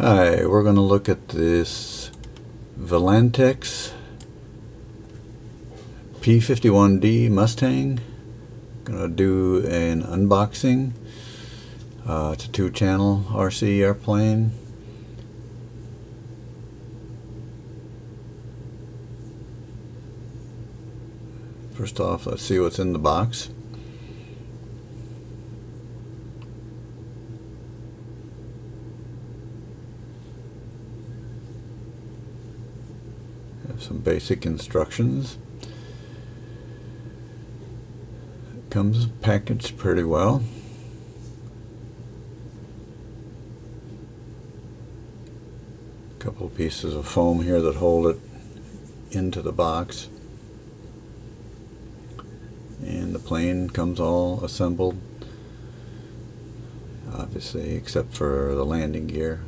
Hi, we're going to look at this Valantex P51D Mustang. Going to do an unboxing. It's a 2-channel RC airplane. First off, let's see what's in the box. Some basic instructions. It comes packaged pretty well. A couple of pieces of foam here that hold it into the box. And the plane comes all assembled, obviously, except for the landing gear.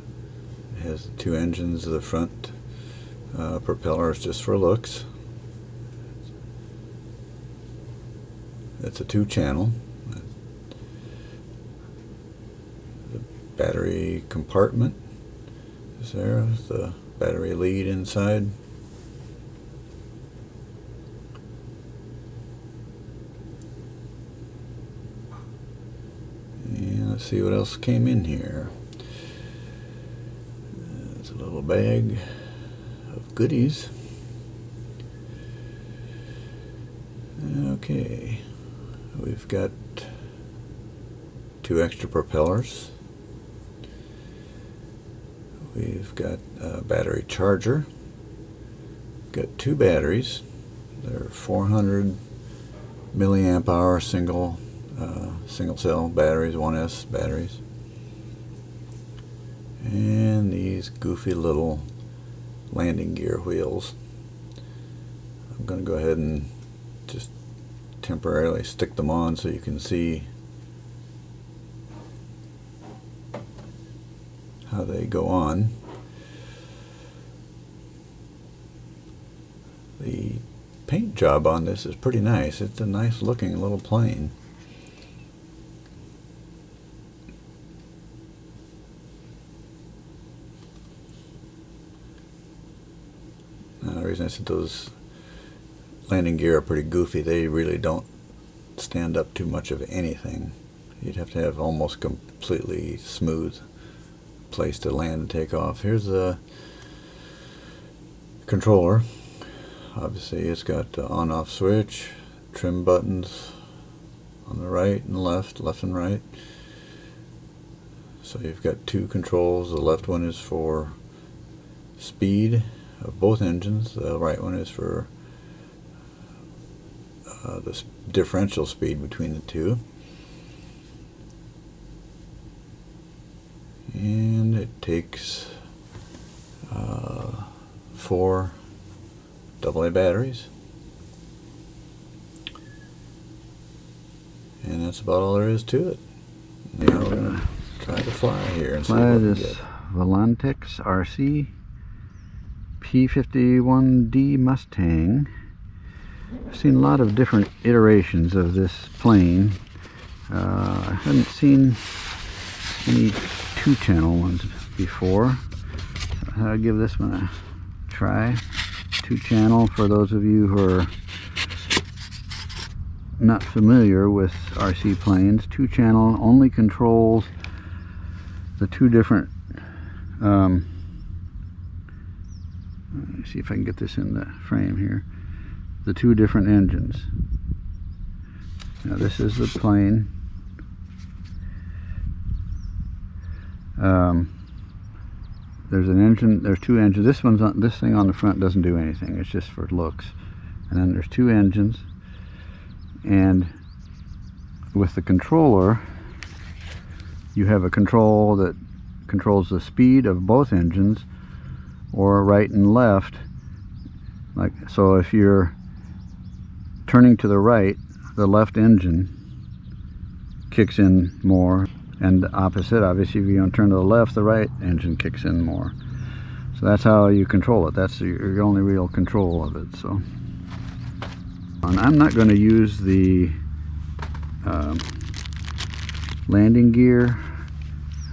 It has 2 engines, the front propeller is just for looks. It's a 2-channel. The battery compartment is there, the battery lead inside. And let's see what else came in here. It's a little bag of goodies. Okay, we've got 2 extra propellers. We've got a battery charger. Got 2 batteries. They're 400 milliamp hour single cell batteries, 1S batteries. And these goofy little landing gear wheels. I'm going to go ahead and just temporarily stick them on so you can see how they go on. The paint job on this is pretty nice. It's a nice looking little plane. The reason I said those landing gear are pretty goofy, they really don't stand up too much of anything. You'd have to have almost completely smooth place to land and take off. Here's the controller. Obviously it's got the on-off switch, trim buttons on the right and left and right. So you've got 2 controls. The left one is for speed of both engines. The right one is for the differential speed between the 2. And it takes 4 AA batteries. And that's about all there is to it. Now we're going to try to fly here and see what we get. Valantex RC P51D Mustang. I've seen a lot of different iterations of this plane. I haven't seen any 2-channel ones before. I'll give this one a try. 2-channel, for those of you who are not familiar with RC planes, 2-channel only controls the 2 different let me see if I can get this in the frame here. The 2 different engines. Now this is the plane. There's an engine. There's 2 engines. This thing on the front doesn't do anything. It's just for looks. And then there's 2 engines. And with the controller, you have a control that controls the speed of both engines, or right and left. Like so, if you're turning to the right, the left engine kicks in more, and the opposite, obviously, if you don't turn to the left, the right engine kicks in more. So that's how you control it. That's your only real control of it. So, and I'm not going to use the landing gear.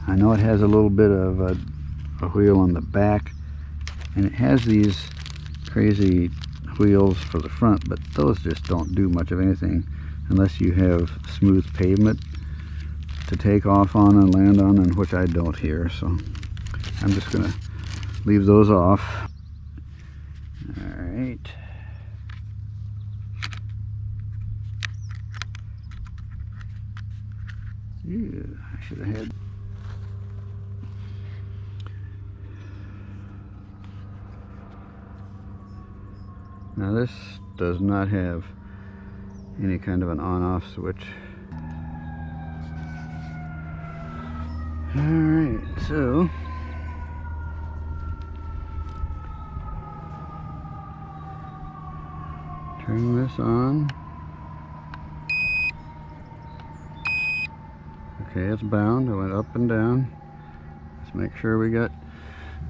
I know it has a little bit of a wheel on the back, and it has these crazy wheels for the front, but those just don't do much of anything unless you have smooth pavement to take off on and land on, and which I don't here, so I'm just gonna leave those off. All right. Yeah, I should have had. Now this does not have any kind of an on-off switch. Alright, so turn this on. Okay, it's bound. I went up and down. Let's make sure we got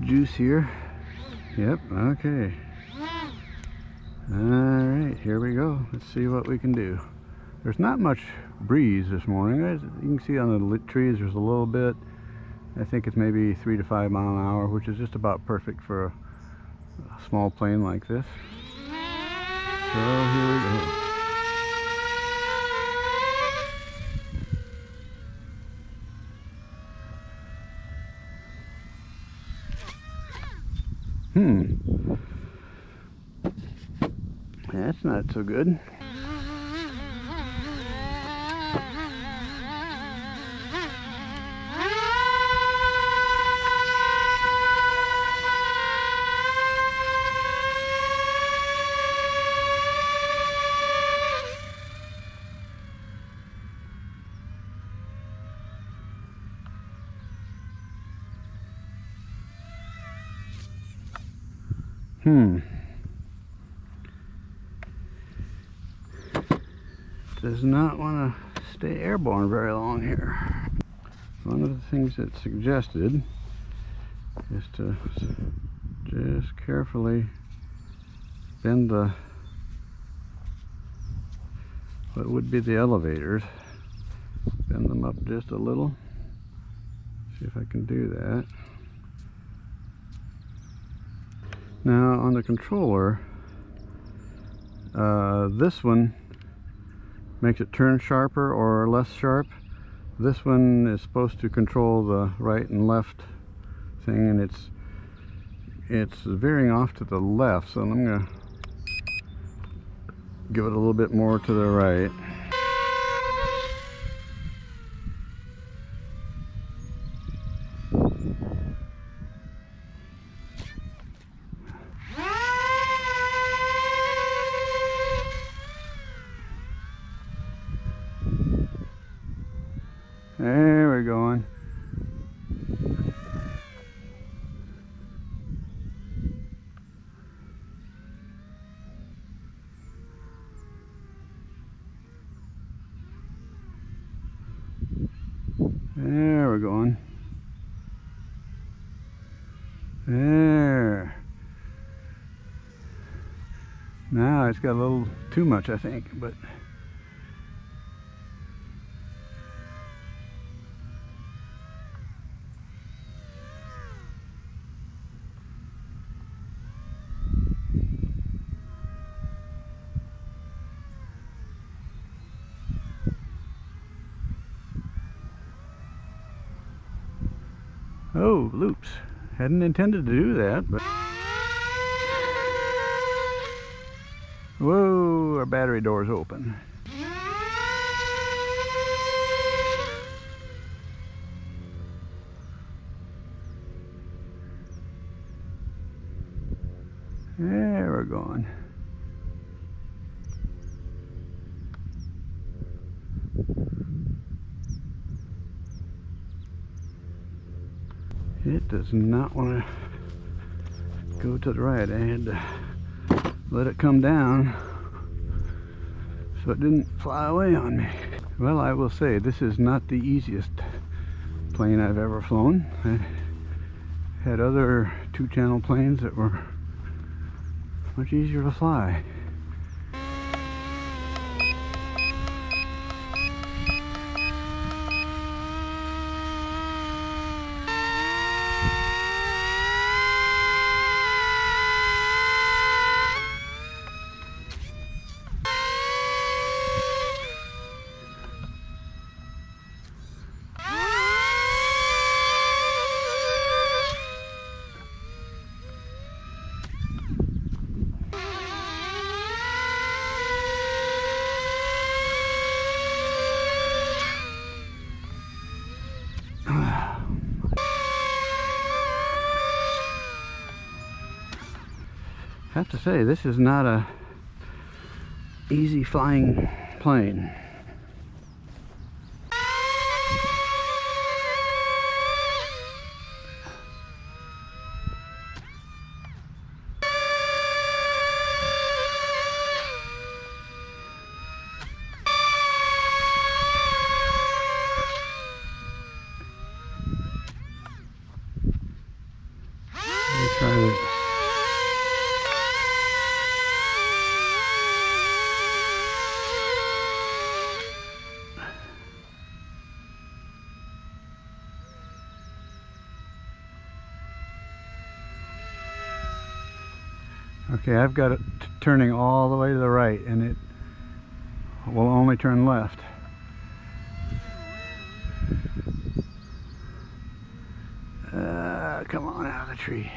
juice here. Yep, okay. Alright, here we go. Let's see what we can do. There's not much breeze this morning. As you can see on the trees, there's a little bit. I think it's maybe 3 to 5 miles an hour, which is just about perfect for a small plane like this. So here we go. That's not so good. Does not want to stay airborne very long here. One of the things that's suggested is to just carefully bend what would be the elevators, bend them up just a little. See if I can do that. Now on the controller, this one makes it turn sharper or less sharp. This one is supposed to control the right and left thing, and it's veering off to the left, so I'm gonna give it a little bit more to the right. There we're going. There we're going. There. Now it's got a little too much, I think, but oh, loops. Hadn't intended to do that, but whoa, our battery door's open. There we're going. It does not want to go to the right. I had to let it come down so it didn't fly away on me. Well, I will say this is not the easiest plane I've ever flown. I had other two-channel planes that were much easier to fly. have to say, this is not a easy flying plane. Let me try to. Okay, I've got it turning all the way to the right, and it will only turn left. Come on out of the tree.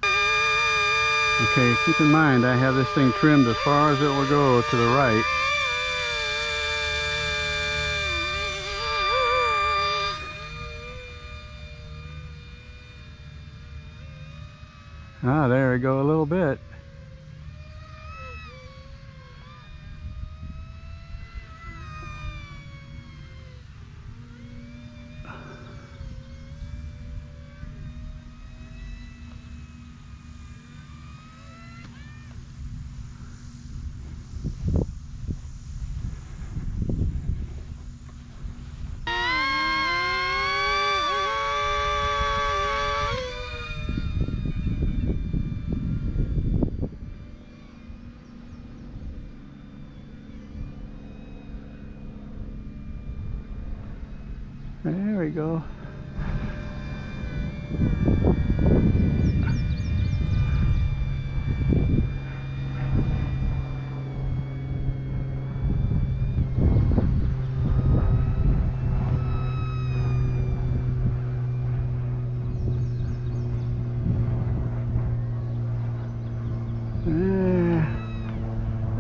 Okay, keep in mind I have this thing trimmed as far as it will go to the right. Ah, there we go a little bit. There we go.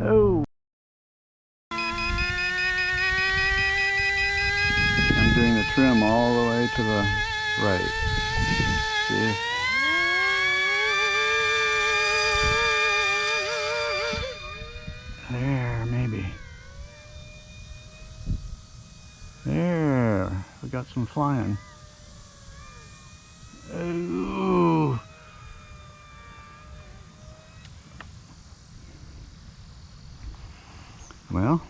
Oh. I'm doing the trim all the way to the right. See? There, maybe. There. We got some flying. Ooh. Well,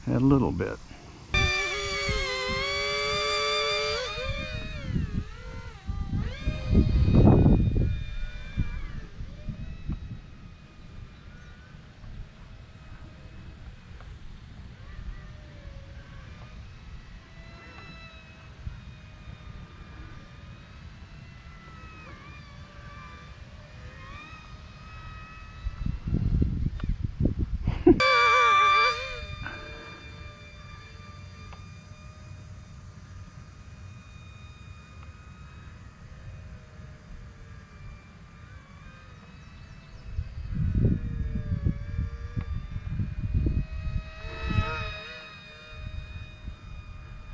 had a little bit.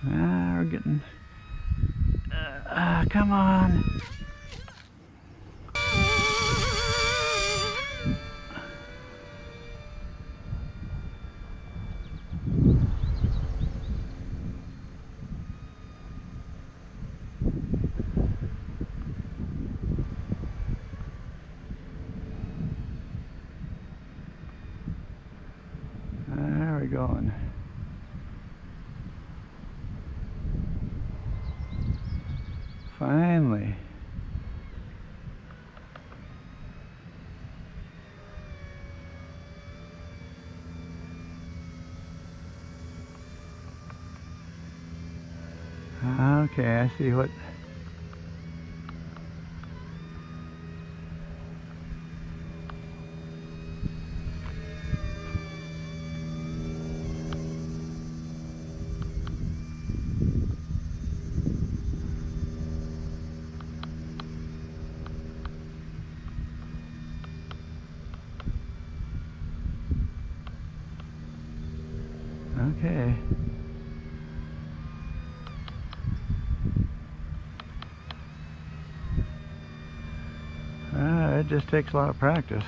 We're getting... come on. There we go. Finally. Okay, I see what... Okay. It just takes a lot of practice.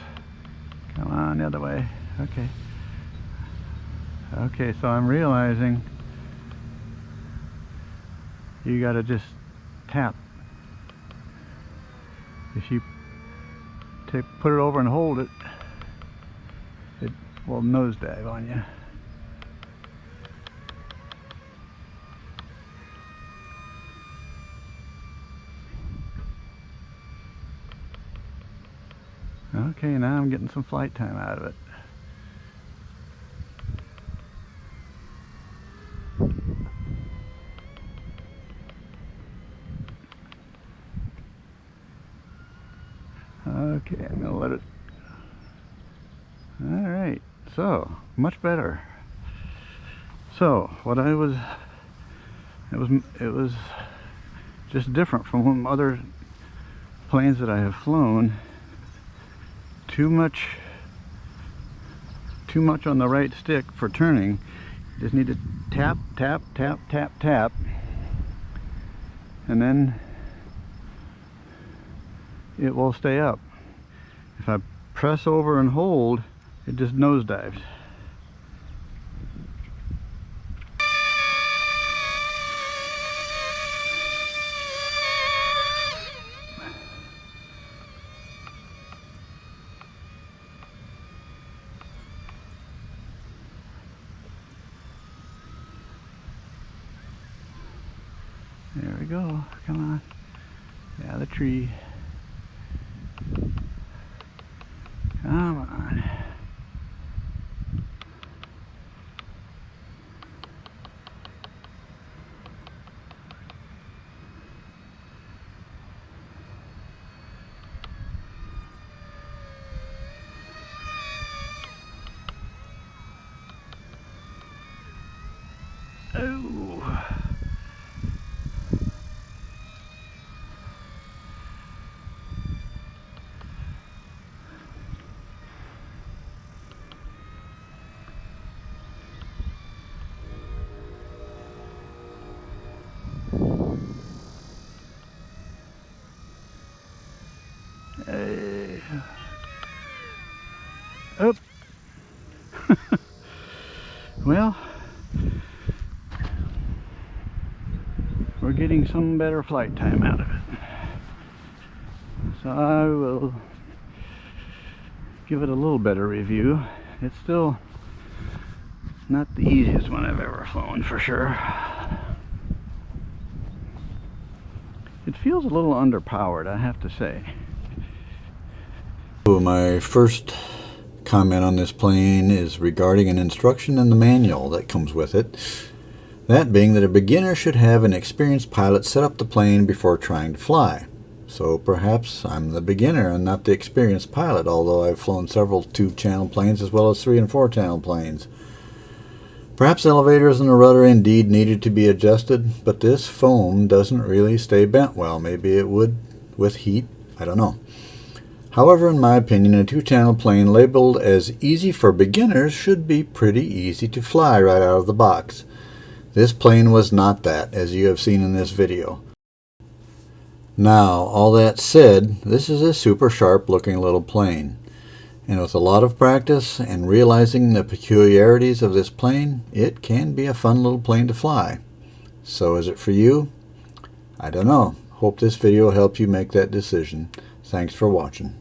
Come on, the other way. Okay. Okay, so I'm realizing you gotta just tap. If you put it over and hold it, it will nosedive on you. Okay, now I'm getting some flight time out of it. Okay, I'm gonna let it. All right, so much better. So what it was just different from other planes that I have flown. Too much on the right stick for turning. Just need to tap, tap, tap, tap, tap, and then it will stay up. If I press over and hold, it just nosedives. There we go. Come on. Yeah, the tree. Come on. Oh. Oh. Well, we're getting some better flight time out of it. So I will give it a little better review. It's still not the easiest one I've ever flown, for sure. It feels a little underpowered, I have to say. So my first comment on this plane is regarding an instruction in the manual that comes with it. That being that a beginner should have an experienced pilot set up the plane before trying to fly. So perhaps I'm the beginner and not the experienced pilot, although I've flown several 2-channel planes as well as 3- and 4-channel planes. Perhaps elevators and the rudder indeed needed to be adjusted, but this foam doesn't really stay bent well. Maybe it would with heat, I don't know. However, in my opinion, a 2-channel plane labeled as easy for beginners should be pretty easy to fly right out of the box. This plane was not that, as you have seen in this video. Now, all that said, this is a super sharp looking little plane. And with a lot of practice and realizing the peculiarities of this plane, it can be a fun little plane to fly. So is it for you? I don't know. Hope this video helped you make that decision. Thanks for watching.